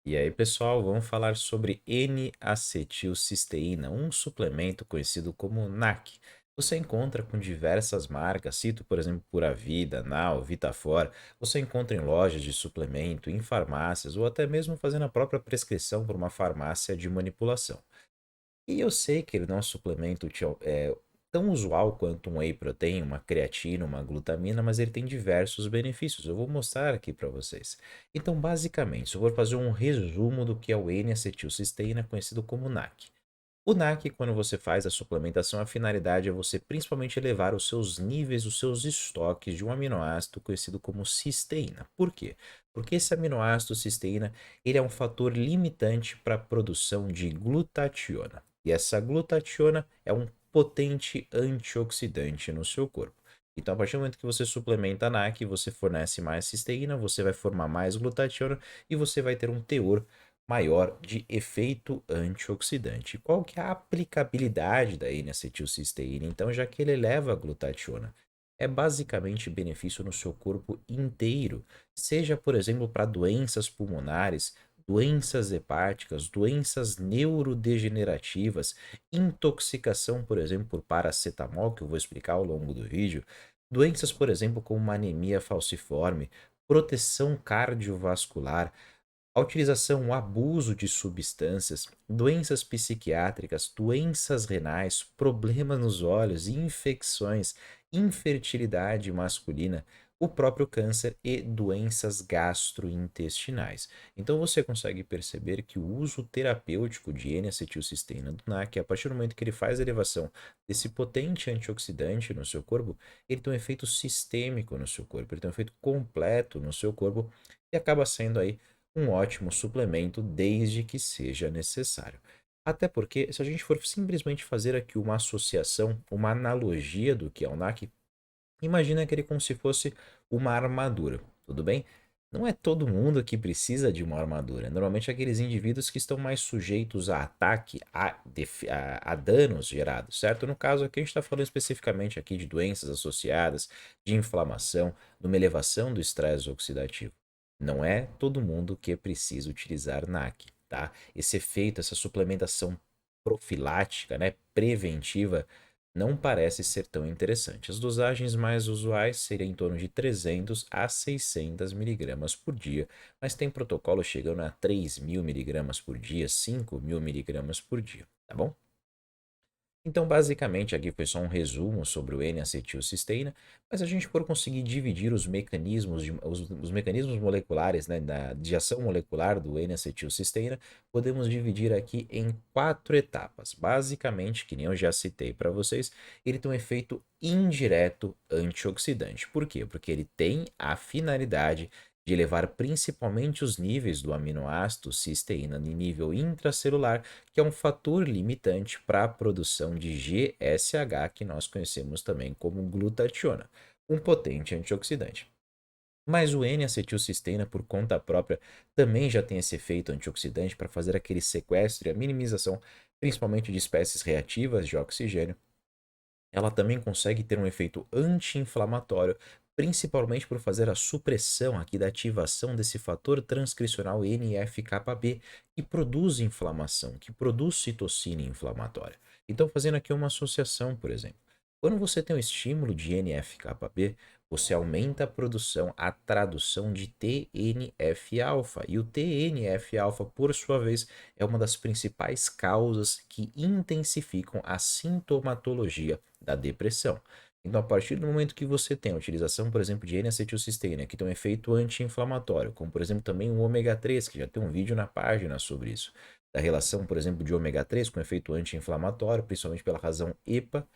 E aí, pessoal, vamos falar sobre N-acetilcisteína, um suplemento conhecido como NAC. Você encontra com diversas marcas, cito, por exemplo, Pura Vida, Now, Vitafor. Você encontra em lojas de suplemento, em farmácias ou até mesmo fazendo a própria prescrição por uma farmácia de manipulação. E eu sei que ele não é um suplemento tão usual quanto um whey protein, uma creatina, uma glutamina, mas ele tem diversos benefícios. Eu vou mostrar aqui para vocês. Então, basicamente, eu vou fazer um resumo do que é o N-acetilcisteína, conhecido como NAC. O NAC, quando você faz a suplementação, a finalidade é você principalmente elevar os seus níveis, os seus estoques de um aminoácido conhecido como cisteína. Por quê? Porque esse aminoácido cisteína, ele é um fator limitante para a produção de glutationa. E essa glutationa é um potente antioxidante no seu corpo. Então, a partir do momento que você suplementa a NAC, você fornece mais cisteína, você vai formar mais glutationa e você vai ter um teor maior de efeito antioxidante. Qual que é a aplicabilidade da N-acetilcisteína? Então, já que ele eleva a glutationa, é basicamente benefício no seu corpo inteiro, seja, por exemplo, para doenças pulmonares, doenças hepáticas, doenças neurodegenerativas, intoxicação, por exemplo, por paracetamol, que eu vou explicar ao longo do vídeo, doenças, por exemplo, como uma anemia falciforme, proteção cardiovascular, a utilização, o abuso de substâncias, doenças psiquiátricas, doenças renais, problemas nos olhos, infecções, infertilidade masculina, o próprio câncer e doenças gastrointestinais. Então você consegue perceber que o uso terapêutico de N-acetilcisteína do NAC, a partir do momento que ele faz a elevação desse potente antioxidante no seu corpo, ele tem um efeito sistêmico no seu corpo, ele tem um efeito completo no seu corpo e acaba sendo aí um ótimo suplemento desde que seja necessário. Até porque, se a gente for simplesmente fazer aqui uma associação, uma analogia do que é o NAC, imagina que ele como se fosse uma armadura, tudo bem? Não é todo mundo que precisa de uma armadura. Normalmente aqueles indivíduos que estão mais sujeitos a ataque, a danos gerados, certo? No caso aqui a gente está falando especificamente aqui de doenças associadas, de inflamação, de uma elevação do estresse oxidativo. Não é todo mundo que é preciso utilizar NAC, tá? Esse efeito, essa suplementação profilática, né, preventiva, não parece ser tão interessante. As dosagens mais usuais seriam em torno de 300 a 600 miligramas por dia, mas tem protocolo chegando a 3.000 miligramas por dia, 5.000 miligramas por dia, tá bom? Então, basicamente, aqui foi só um resumo sobre o N-acetilcisteína, mas a gente for conseguir dividir os mecanismos, os mecanismos moleculares, né, de ação molecular do N-acetilcisteína, podemos dividir aqui em quatro etapas. Basicamente, que nem eu já citei para vocês, ele tem um efeito indireto antioxidante. Por quê? Porque ele tem a finalidade de elevar principalmente os níveis do aminoácido cisteína em nível intracelular, que é um fator limitante para a produção de GSH, que nós conhecemos também como glutationa, um potente antioxidante. Mas o N-acetilcisteína, por conta própria, também já tem esse efeito antioxidante para fazer aquele sequestro e a minimização, principalmente de espécies reativas de oxigênio. Ela também consegue ter um efeito anti-inflamatório, principalmente por fazer a supressão aqui da ativação desse fator transcricional NF-κB, que produz inflamação, que produz citocina inflamatória. Então, fazendo aqui uma associação, por exemplo, quando você tem um estímulo de NF-κB, você aumenta a produção, a tradução de TNF-alfa. E o TNF-alfa, por sua vez, é uma das principais causas que intensificam a sintomatologia da depressão. Então, a partir do momento que você tem a utilização, por exemplo, de N-acetilcisteína, que tem um efeito anti-inflamatório, como por exemplo também o ômega 3, que já tem um vídeo na página sobre isso, da relação, por exemplo, de ômega 3 com efeito anti-inflamatório, principalmente pela razão EPA,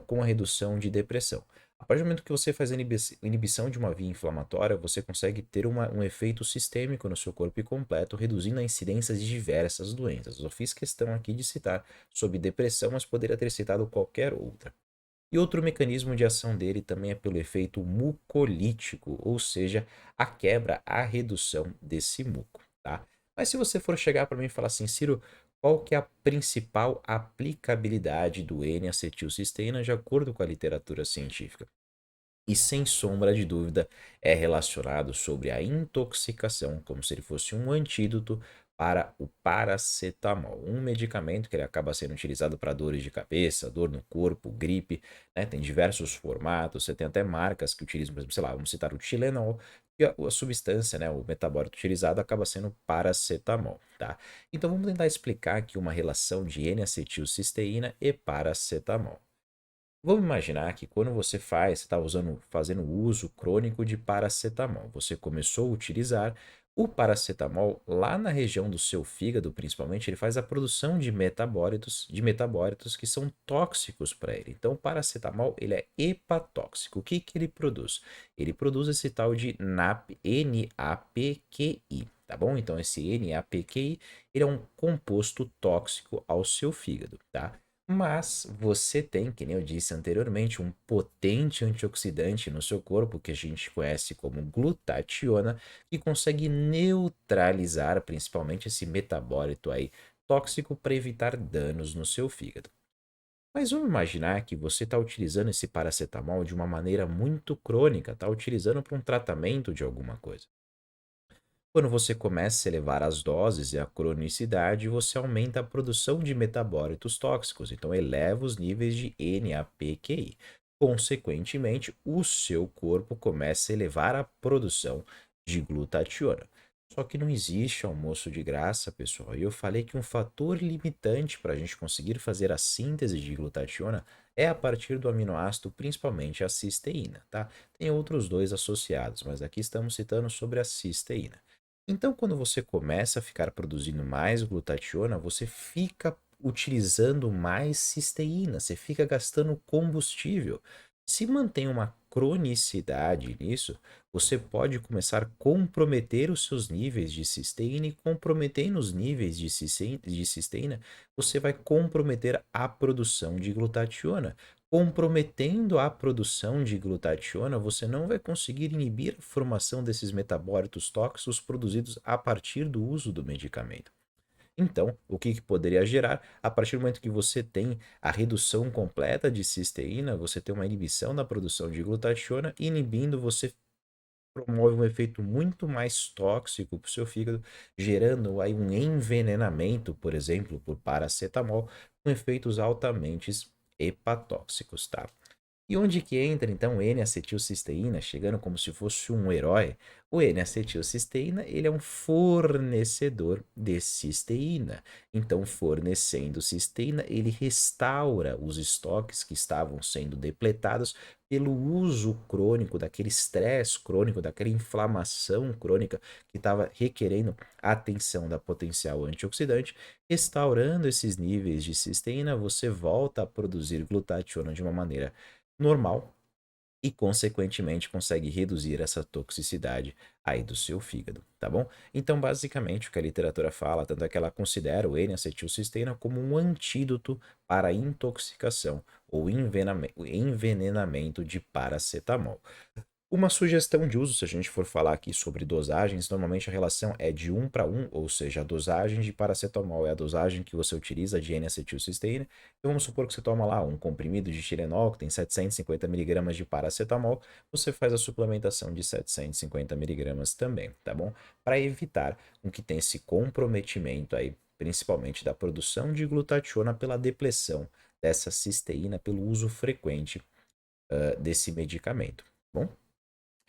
com a redução de depressão. A partir do momento que você faz a inibição de uma via inflamatória, você consegue ter um efeito sistêmico no seu corpo e completo, reduzindo a incidência de diversas doenças. Eu fiz questão aqui de citar sobre depressão, mas poderia ter citado qualquer outra. E outro mecanismo de ação dele também é pelo efeito mucolítico, ou seja, a quebra, a redução desse muco, tá? Mas se você for chegar para mim e falar assim, Ciro, qual que é a principal aplicabilidade do N-acetilcisteína de acordo com a literatura científica? e sem sombra de dúvida é relacionado sobre a intoxicação, como se ele fosse um antídoto para o paracetamol, um medicamento que ele acaba sendo utilizado para dores de cabeça, dor no corpo, gripe, né? Tem diversos formatos, você tem até marcas que utilizam, por exemplo, sei lá, vamos citar o Tilenol, que a substância, né, o metabólito utilizado acaba sendo paracetamol, tá? Então vamos tentar explicar aqui uma relação de N-acetilcisteína e paracetamol. Vamos imaginar que quando você está fazendo uso crônico de paracetamol. Você começou a utilizar o paracetamol lá na região do seu fígado, principalmente, ele faz a produção de metabólitos que são tóxicos para ele. Então, o paracetamol, ele é hepatóxico. O que que ele produz? Ele produz esse tal de NAPQI, tá bom? Então, esse NAPQI, ele é um composto tóxico ao seu fígado, tá? Mas você tem, que nem eu disse anteriormente, um potente antioxidante no seu corpo, que a gente conhece como glutationa, que consegue neutralizar principalmente esse metabólito aí tóxico para evitar danos no seu fígado. Mas vamos imaginar que você está utilizando esse paracetamol de uma maneira muito crônica, está utilizando para um tratamento de alguma coisa. Quando você começa a elevar as doses e a cronicidade, você aumenta a produção de metabólitos tóxicos, então eleva os níveis de NAPQI. Consequentemente, o seu corpo começa a elevar a produção de glutationa. Só que não existe almoço de graça, pessoal. E eu falei que um fator limitante para a gente conseguir fazer a síntese de glutationa é a partir do aminoácido, principalmente a cisteína, tá? Tem outros dois associados, mas aqui estamos citando sobre a cisteína. Então, quando você começa a ficar produzindo mais glutationa, você fica utilizando mais cisteína, você fica gastando combustível. Se mantém uma cronicidade nisso, você pode começar a comprometer os seus níveis de cisteína e comprometendo os níveis de cisteína, você vai comprometer a produção de glutationa. Comprometendo a produção de glutationa, você não vai conseguir inibir a formação desses metabólitos tóxicos produzidos a partir do uso do medicamento. Então, o que poderia gerar? A partir do momento que você tem a redução completa de cisteína, você tem uma inibição da produção de glutationa, inibindo, você promove um efeito muito mais tóxico para o seu fígado, gerando aí um envenenamento, por exemplo, por paracetamol, com efeitos altamente hepatóxicos, tá? E onde que entra então o N-acetilcisteína, chegando como se fosse um herói? O N-acetilcisteína, ele é um fornecedor de cisteína. Então, fornecendo cisteína, ele restaura os estoques que estavam sendo depletados pelo uso crônico, daquele estresse crônico, daquela inflamação crônica que estava requerendo a atenção da potencial antioxidante. Restaurando esses níveis de cisteína, você volta a produzir glutationa de uma maneira normal e, consequentemente, consegue reduzir essa toxicidade aí do seu fígado, tá bom? Então, basicamente, o que a literatura fala, tanto é que ela considera o N-acetilcisteína como um antídoto para a intoxicação ou envenenamento de paracetamol. Uma sugestão de uso, se a gente for falar aqui sobre dosagens, normalmente a relação é de 1 para 1, ou seja, a dosagem de paracetamol é a dosagem que você utiliza de N-acetilcisteína. Então vamos supor que você toma lá um comprimido de Tilenol que tem 750 miligramas de paracetamol, você faz a suplementação de 750 miligramas também, tá bom? Para evitar que tenha esse comprometimento aí, principalmente da produção de glutationa pela depressão dessa cisteína pelo uso frequente desse medicamento, tá bom?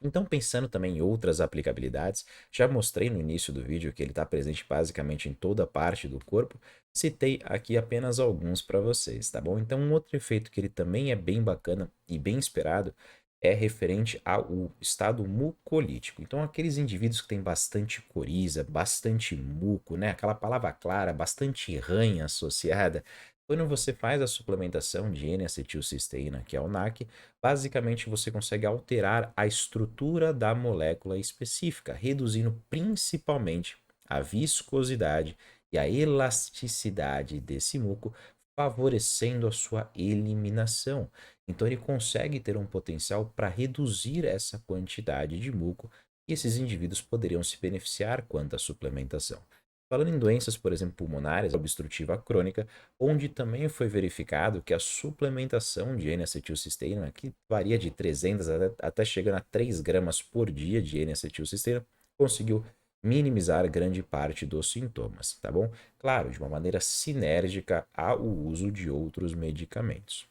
Então, pensando também em outras aplicabilidades, já mostrei no início do vídeo que ele está presente basicamente em toda parte do corpo, citei aqui apenas alguns para vocês, tá bom? Então, um outro efeito que ele também é bem bacana e bem esperado é referente ao estado mucolítico. Então, aqueles indivíduos que têm bastante coriza, bastante muco, né? Aquela palavra clara, bastante ranha associada. Quando você faz a suplementação de N-acetilcisteína, que é o NAC, basicamente você consegue alterar a estrutura da molécula específica, reduzindo principalmente a viscosidade e a elasticidade desse muco, favorecendo a sua eliminação. Então ele consegue ter um potencial para reduzir essa quantidade de muco e esses indivíduos poderiam se beneficiar quanto à suplementação. Falando em doenças, por exemplo, pulmonares, obstrutiva crônica, onde também foi verificado que a suplementação de N-acetilcisteína, que varia de 300 até chegando a 3 gramas por dia de N-acetilcisteína, conseguiu minimizar grande parte dos sintomas, tá bom? Claro, de uma maneira sinérgica ao uso de outros medicamentos.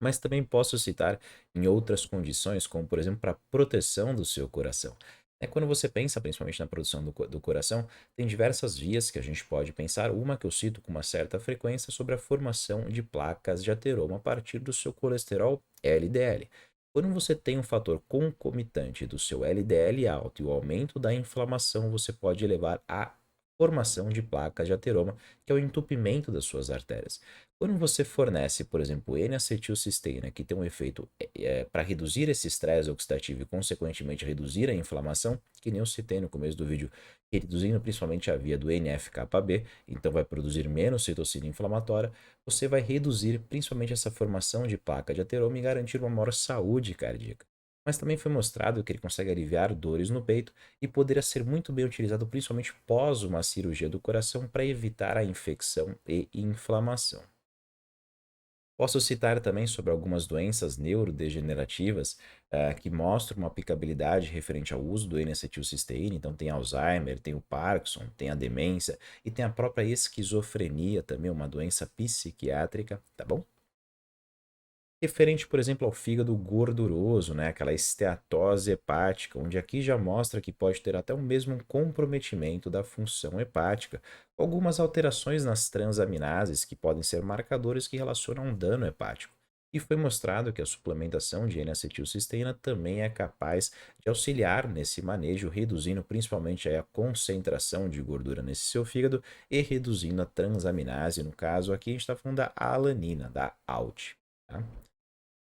Mas também posso citar em outras condições, como por exemplo para a proteção do seu coração. É quando você pensa principalmente na produção do coração, tem diversas vias que a gente pode pensar. Uma que eu cito com uma certa frequência sobre a formação de placas de ateroma a partir do seu colesterol LDL. Quando você tem um fator concomitante do seu LDL alto e o aumento da inflamação, você pode levar à formação de placas de ateroma, que é o entupimento das suas artérias. Quando você fornece, por exemplo, N-acetilcisteína, que tem um efeito para reduzir esse estresse oxidativo e, consequentemente, reduzir a inflamação, que nem eu citei no começo do vídeo, reduzindo principalmente a via do NF-κB, então vai produzir menos citocina inflamatória, você vai reduzir principalmente essa formação de placa de ateroma e garantir uma maior saúde cardíaca. Mas também foi mostrado que ele consegue aliviar dores no peito e poderia ser muito bem utilizado principalmente pós uma cirurgia do coração para evitar a infecção e inflamação. Posso citar também sobre algumas doenças neurodegenerativas que mostram uma aplicabilidade referente ao uso do N-acetilcisteína. Então, tem Alzheimer, tem o Parkinson, tem a demência e tem a própria esquizofrenia também, uma doença psiquiátrica, tá bom? Referente, por exemplo, ao fígado gorduroso, né? Aquela esteatose hepática, onde aqui já mostra que pode ter até o mesmo comprometimento da função hepática, algumas alterações nas transaminases que podem ser marcadores que relacionam um dano hepático. E foi mostrado que a suplementação de N-acetilcisteína também é capaz de auxiliar nesse manejo, reduzindo principalmente aí a concentração de gordura nesse seu fígado e reduzindo a transaminase. No caso, aqui a gente está falando da alanina, da ALT. Tá?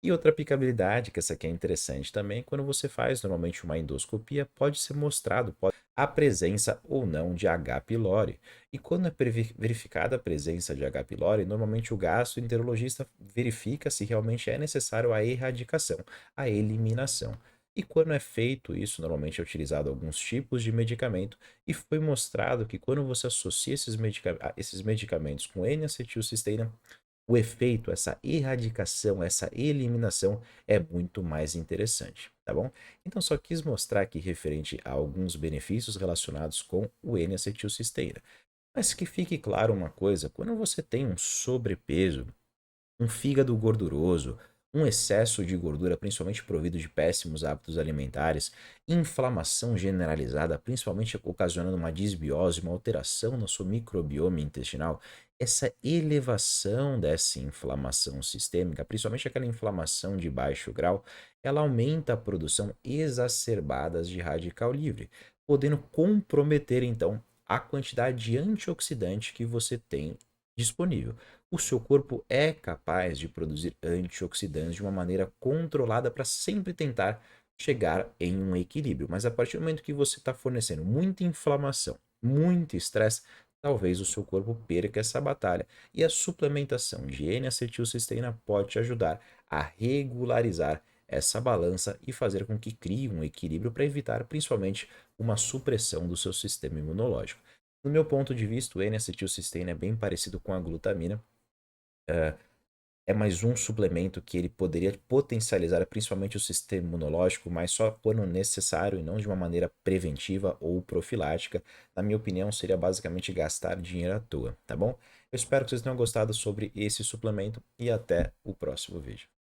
E outra aplicabilidade, que essa aqui é interessante também, quando você faz normalmente uma endoscopia, pode ser mostrado a presença ou não de H. pylori. E quando é verificada a presença de H. pylori, normalmente o gastroenterologista verifica se realmente é necessário a erradicação, a eliminação. E quando é feito isso, normalmente é utilizado alguns tipos de medicamento e foi mostrado que quando você associa esses medicamentos com N-acetilcisteína, o efeito, essa erradicação, essa eliminação é muito mais interessante, tá bom? Então só quis mostrar aqui referente a alguns benefícios relacionados com o N-acetilcisteína. Mas que fique claro uma coisa, quando você tem um sobrepeso, um fígado gorduroso, um excesso de gordura, principalmente provido de péssimos hábitos alimentares, inflamação generalizada, principalmente ocasionando uma disbiose, uma alteração no seu microbioma intestinal, essa elevação dessa inflamação sistêmica, principalmente aquela inflamação de baixo grau, ela aumenta a produção exacerbada de radical livre, podendo comprometer então a quantidade de antioxidante que você tem disponível. O seu corpo é capaz de produzir antioxidantes de uma maneira controlada para sempre tentar chegar em um equilíbrio. Mas a partir do momento que você está fornecendo muita inflamação, muito estresse, talvez o seu corpo perca essa batalha. E a suplementação de N-acetilcisteína pode te ajudar a regularizar essa balança e fazer com que crie um equilíbrio para evitar principalmente uma supressão do seu sistema imunológico. No meu ponto de vista, o N-acetilcisteína é bem parecido com a glutamina, é mais um suplemento que ele poderia potencializar principalmente o sistema imunológico, mas só quando necessário e não de uma maneira preventiva ou profilática. Na minha opinião, seria basicamente gastar dinheiro à toa, tá bom? Eu espero que vocês tenham gostado sobre esse suplemento e até o próximo vídeo.